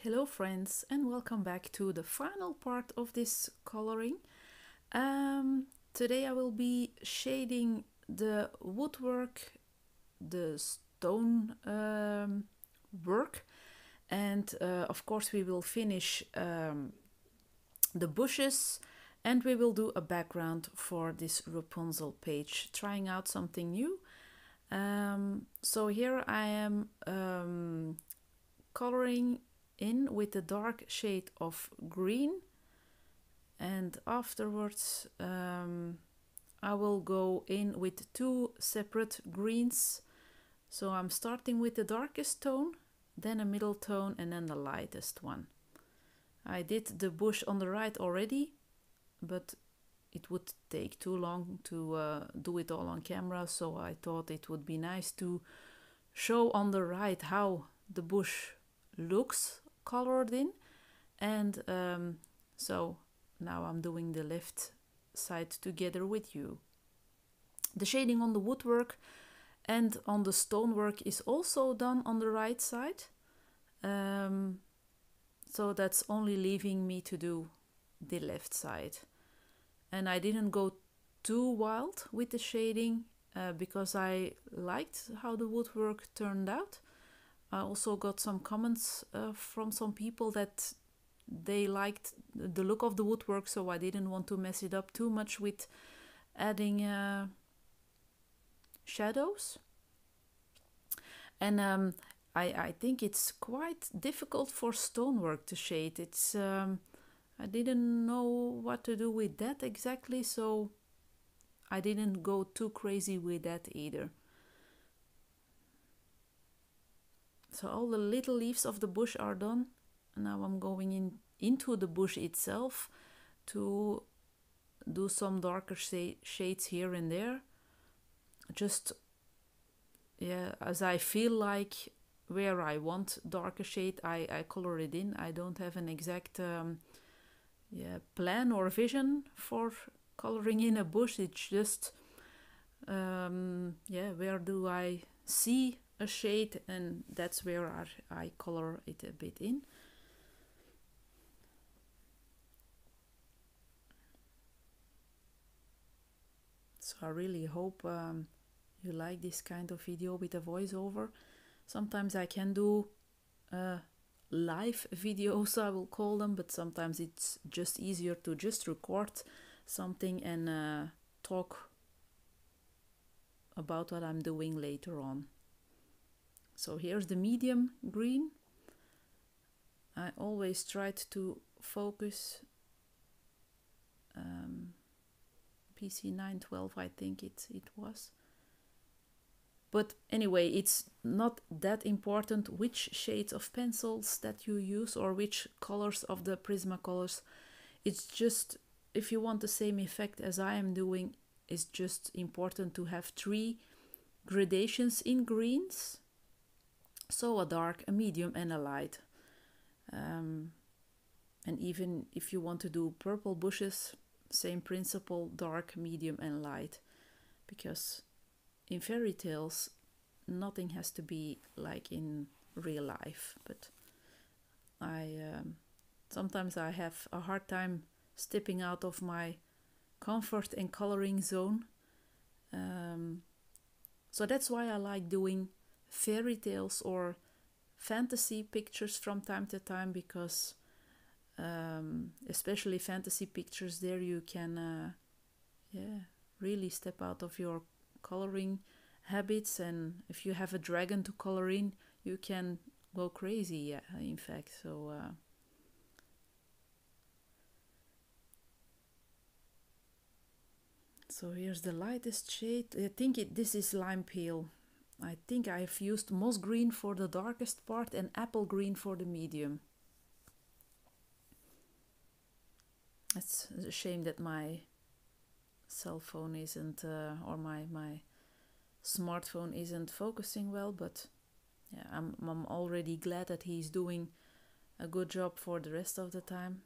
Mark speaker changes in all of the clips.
Speaker 1: Hello friends, and welcome back to the final part of this coloring. Today I will be shading the woodwork, the stone work, and of course we will finish the bushes, and we will do a background for this Rapunzel page, trying out something new. So here I am coloring in with the dark shade of green, and afterwards I will go in with two separate greens. So I'm starting with the darkest tone, then a middle tone, and then the lightest one. I did the bush on the right already, but it would take too long to do it all on camera, so I thought it would be nice to show on the right how the bush looks colored in. And so now I'm doing the left side together with you. The shading on the woodwork and on the stonework is also done on the right side. So that's only leaving me to do the left side. And I didn't go too wild with the shading because I liked how the woodwork turned out. I also got some comments from some people that they liked the look of the woodwork, so I didn't want to mess it up too much with adding shadows. And I think it's quite difficult for stonework to shade. It's I didn't know what to do with that exactly, so I didn't go too crazy with that either. So all the little leaves of the bush are done. Now I'm going into the bush itself to do some darker shades here and there. Just, yeah, as I feel like where I want darker shade, I color it in. I don't have an exact plan or vision for coloring in a bush. It's just, where do I see a shade, and that's where I color it a bit in. So I really hope you like this kind of video with a voiceover. Sometimes I can do live videos, I will call them, but sometimes it's just easier to just record something and talk about what I'm doing later on. So here's the medium green. I always tried to focus PC 912, I think it was. But anyway, it's not that important which shades of pencils that you use or which colors of the prismacolors. It's just, if you want the same effect as I am doing, it's just important to have 3 gradations in greens. So a dark, a medium, and a light. And even if you want to do purple bushes, same principle, dark, medium, and light. Because in fairy tales, nothing has to be like in real life. But sometimes I have a hard time stepping out of my comfort and coloring zone. So that's why I like doing fairy tales or fantasy pictures from time to time, because especially fantasy pictures, there you can really step out of your coloring habits, and if you have a dragon to color in, you can go crazy, in fact. So here's the lightest shade. I think this is lime peel. I think I've used moss green for the darkest part and apple green for the medium. It's a shame that my cell phone isn't, or my smartphone isn't focusing well, but yeah, I'm already glad that he's doing a good job for the rest of the time.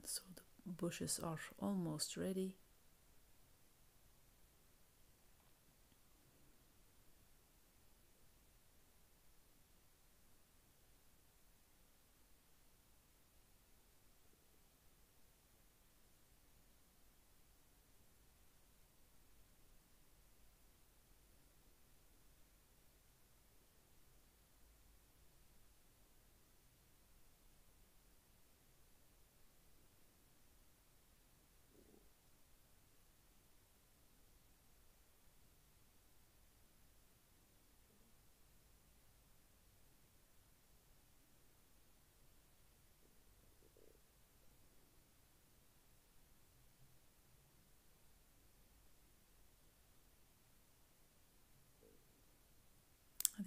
Speaker 1: So the bushes are almost ready.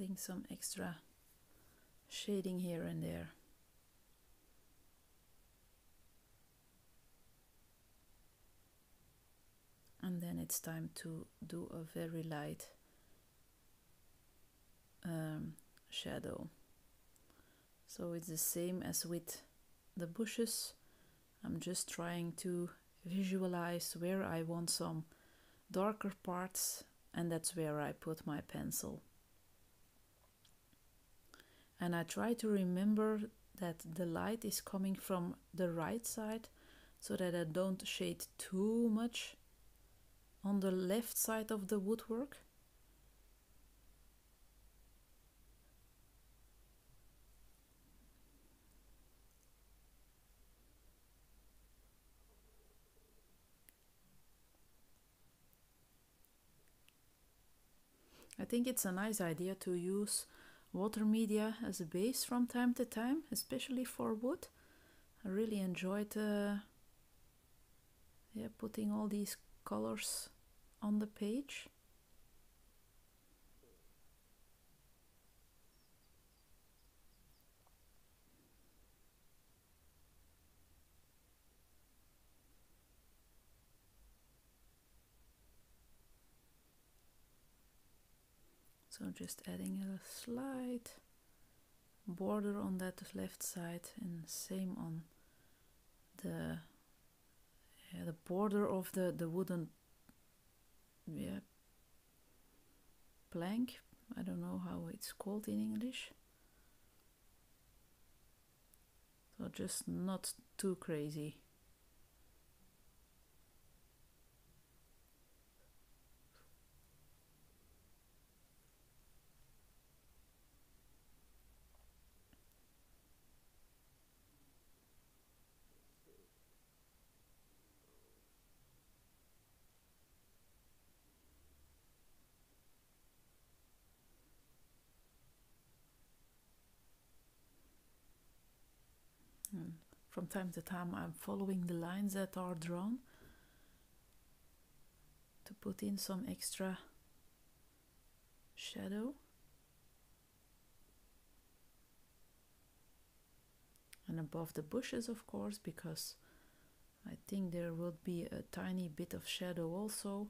Speaker 1: adding some extra shading here and there. And then it's time to do a very light shadow. So it's the same as with the bushes. I'm just trying to visualize where I want some darker parts, and that's where I put my pencil. And I try to remember that the light is coming from the right side, so that I don't shade too much on the left side of the woodwork. I think it's a nice idea to use water media as a base from time to time, especially for wood. I really enjoyed putting all these colors on the page. So just adding a slight border on that left side, and same on the border of the wooden plank. I don't know how it's called in English. So just not too crazy. From time to time I'm following the lines that are drawn to put in some extra shadow. And above the bushes, of course, because I think there will be a tiny bit of shadow also.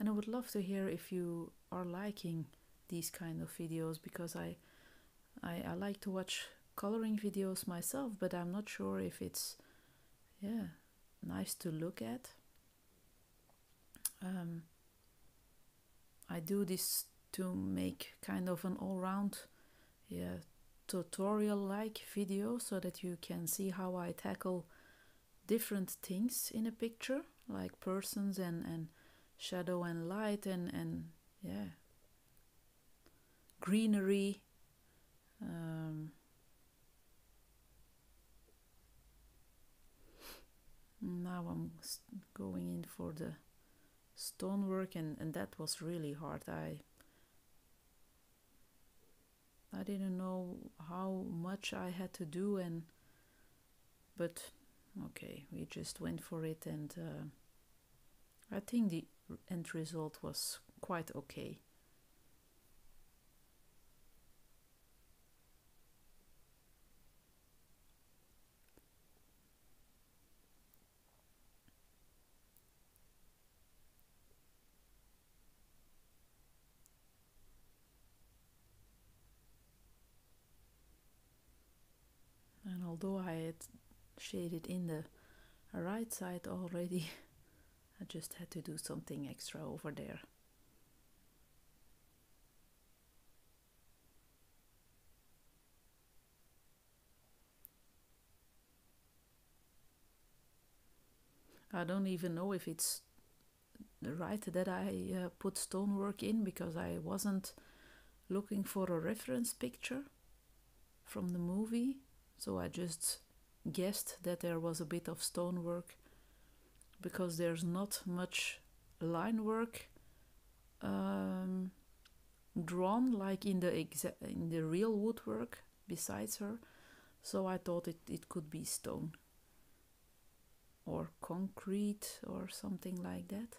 Speaker 1: And I would love to hear if you are liking these kind of videos, because I like to watch coloring videos myself, but I'm not sure if it's nice to look at. I do this to make kind of an all-round tutorial-like video, so that you can see how I tackle different things in a picture, like persons and shadow and light and greenery. Now I'm going in for the stonework, and that was really hard. I didn't know how much I had to do, but okay, we just went for it, and I think the end result was quite okay. And although I had shaded in the right side already, I just had to do something extra over there. I don't even know if it's right that I put stonework in, because I wasn't looking for a reference picture from the movie, so I just guessed that there was a bit of stonework, because there's not much line work drawn like in the real woodwork besides her, so I thought it could be stone. or concrete or something like that.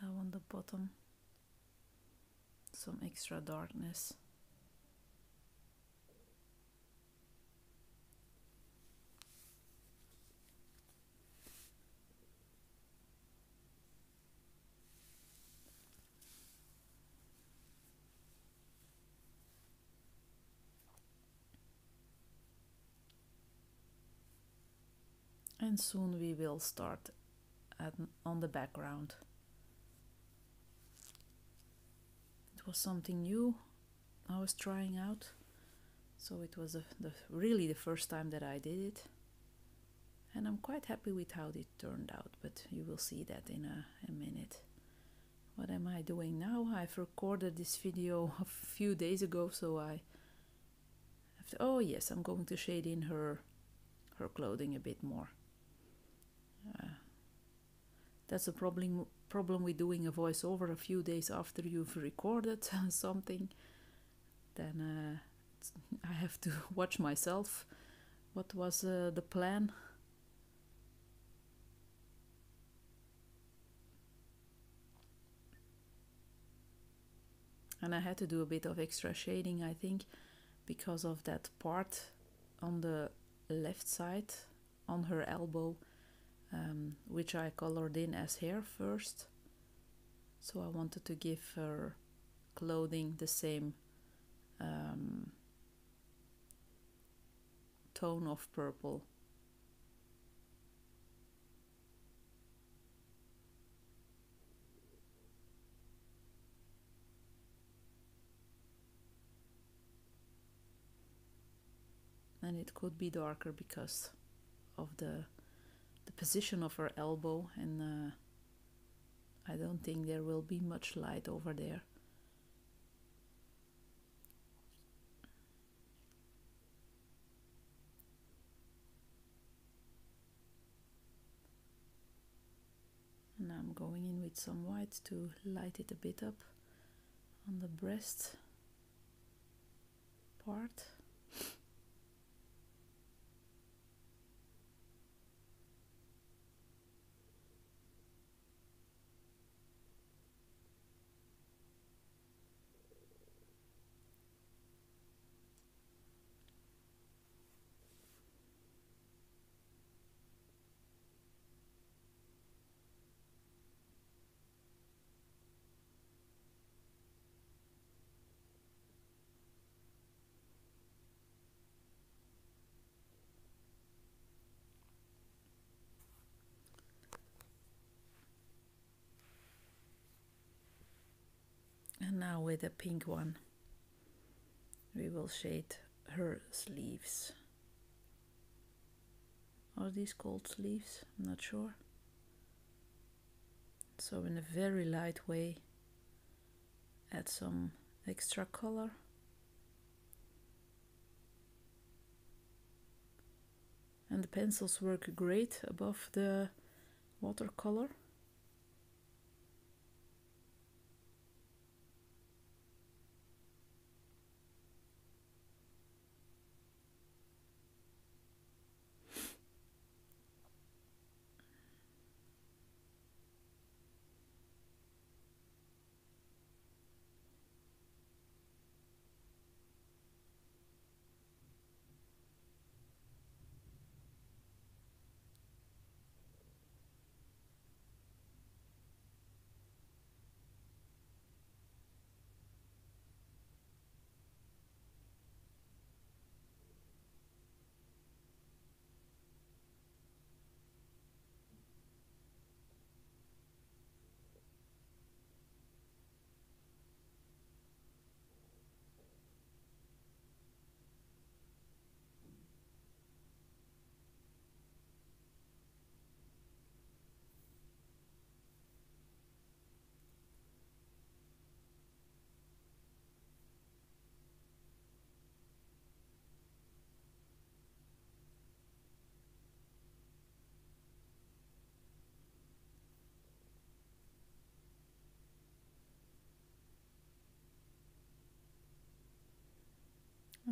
Speaker 1: Now on the bottom, some extra darkness. And soon we will start on the background. It was something new I was trying out, so it was really the first time that I did it, and I'm quite happy with how it turned out, but you will see that in a minute. What am I doing now? I've recorded this video a few days ago, so I have to, oh yes, I'm going to shade in her clothing a bit more. That's a problem with doing a voiceover a few days after you've recorded something. Then I have to watch myself. What was the plan? And I had to do a bit of extra shading, I think, because of that part on the left side on her elbow, which I colored in as hair first. So I wanted to give her clothing the same tone of purple. And it could be darker because of the position of her elbow, and I don't think there will be much light over there. And I'm going in with some white to light it a bit up on the breast part. And now with a pink one, we will shade her sleeves. Are these called sleeves? I'm not sure. So in a very light way, add some extra color. And the pencils work great above the watercolor.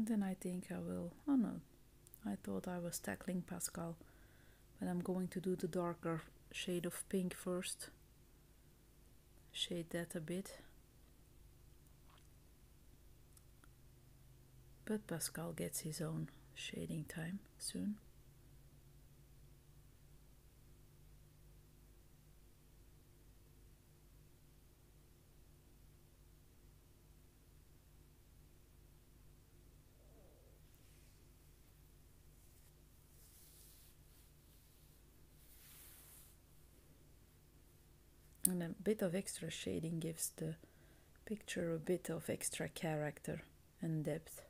Speaker 1: And then I think I will, oh no, I thought I was tackling Pascal, but I'm going to do the darker shade of pink first. Shade that a bit. But Pascal gets his own shading time soon. And a bit of extra shading gives the picture a bit of extra character and depth.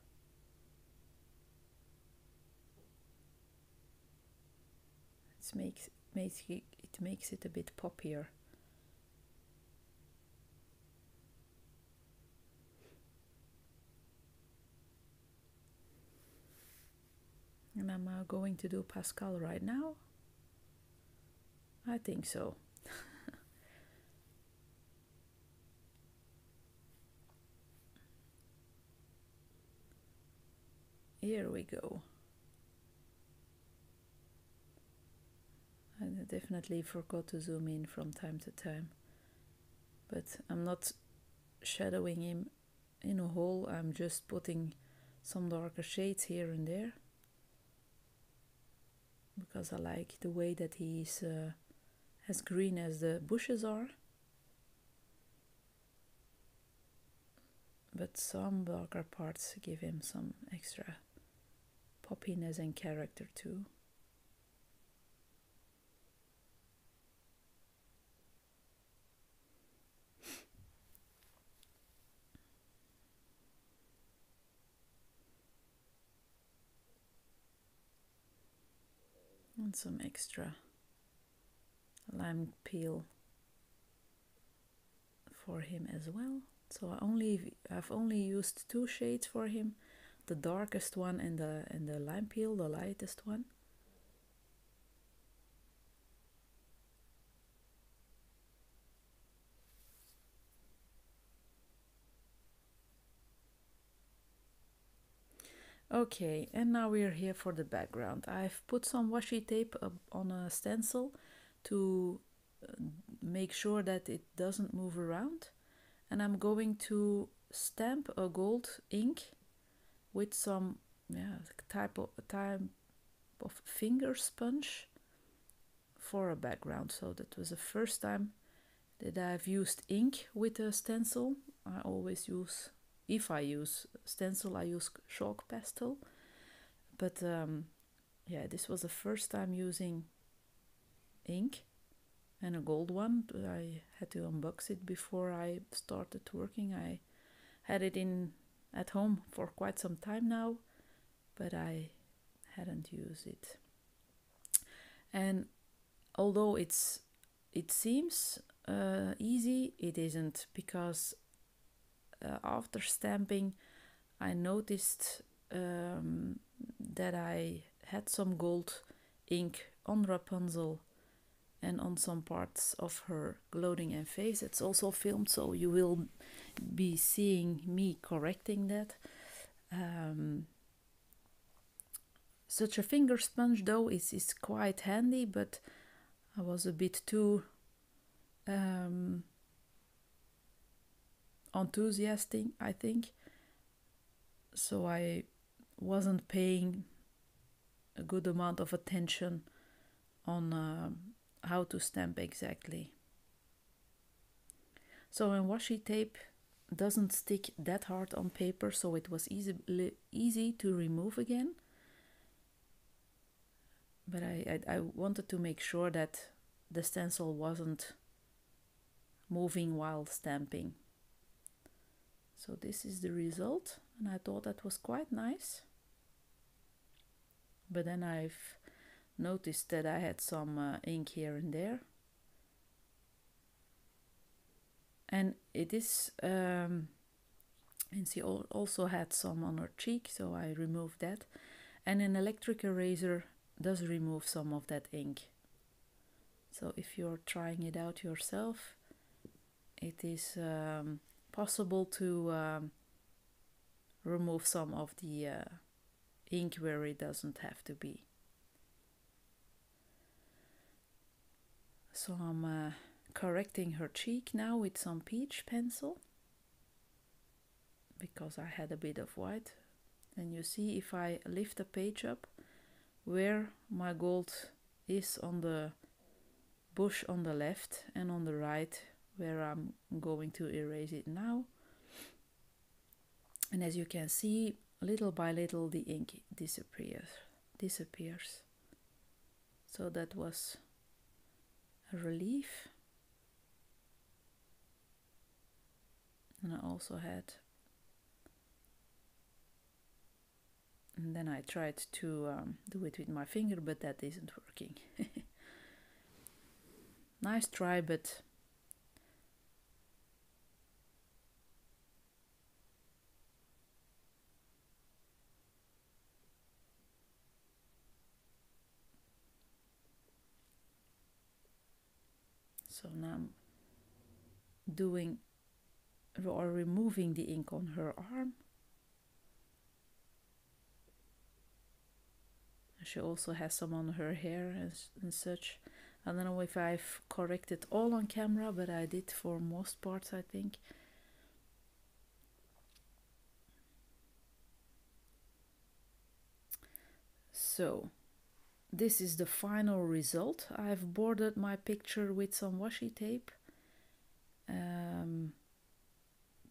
Speaker 1: It makes it a bit poppier. And I'm going to do Pascal right now. I think so. Here we go. I definitely forgot to zoom in from time to time, but I'm not shadowing him in a hole. I'm just putting some darker shades here and there because I like the way that he's as green as the bushes are, but some darker parts give him some extra poppiness and character too. And some extra lime peel for him as well. So I've only used 2 shades for him, the darkest one and the lime peel, the lightest one. Okay, and now we're here for the background. I've put some washi tape on a stencil to make sure that it doesn't move around. And I'm going to stamp a gold ink with some type of finger sponge for a background. So that was the first time that I've used ink with a stencil. I always use, if I use stencil, I use chalk pastel. But yeah, this was the first time using ink, and a gold one. I had to unbox it before I started working. I had it at home for quite some time now, but I hadn't used it. And although it seems easy, it isn't, because after stamping I noticed that I had some gold ink on Rapunzel and on some parts of her clothing and face. It's also filmed, so you will be seeing me correcting that. Such a finger sponge though is quite handy, but I was a bit too enthusiastic, I think, so I wasn't paying a good amount of attention on how to stamp exactly. So when washi tape doesn't stick that hard on paper, so it was easy to remove again. But I wanted to make sure that the stencil wasn't moving while stamping. So this is the result, and I thought that was quite nice. But then I've noticed that I had some ink here and there. And it is, and she also had some on her cheek, so I removed that. And an electric eraser does remove some of that ink. So if you're trying it out yourself, it is possible to remove some of the ink where it doesn't have to be. So I'm correcting her cheek now with some peach pencil, because I had a bit of white. And you see, if I lift the page up, where my gold is on the bush on the left, and on the right where I'm going to erase it now. And as you can see, little by little the ink disappears. So that was a relief. And I also had, and then I tried to do it with my finger, but that isn't working. Nice try, but so now I'm doing or removing the ink on her arm. She also has some on her hair and such. I don't know if I've corrected all on camera, but I did for most parts, I think. So this is the final result. I've bordered my picture with some washi tape,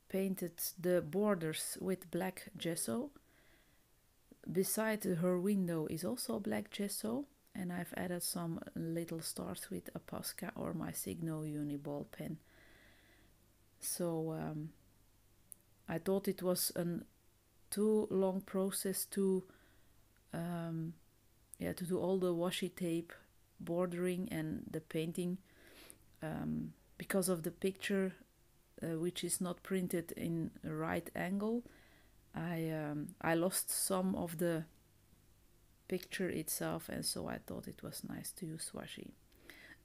Speaker 1: painted the borders with black gesso. Beside her window is also black gesso, and I've added some little stars with a Posca or my Signo Uni ball pen. So I thought it was a too long process to do all the washi tape bordering and the painting, because of the picture, which is not printed in a right angle. I lost some of the picture itself, and so I thought it was nice to use washi.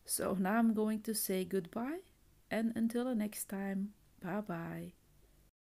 Speaker 1: So now I'm going to say goodbye, and until the next time, bye bye.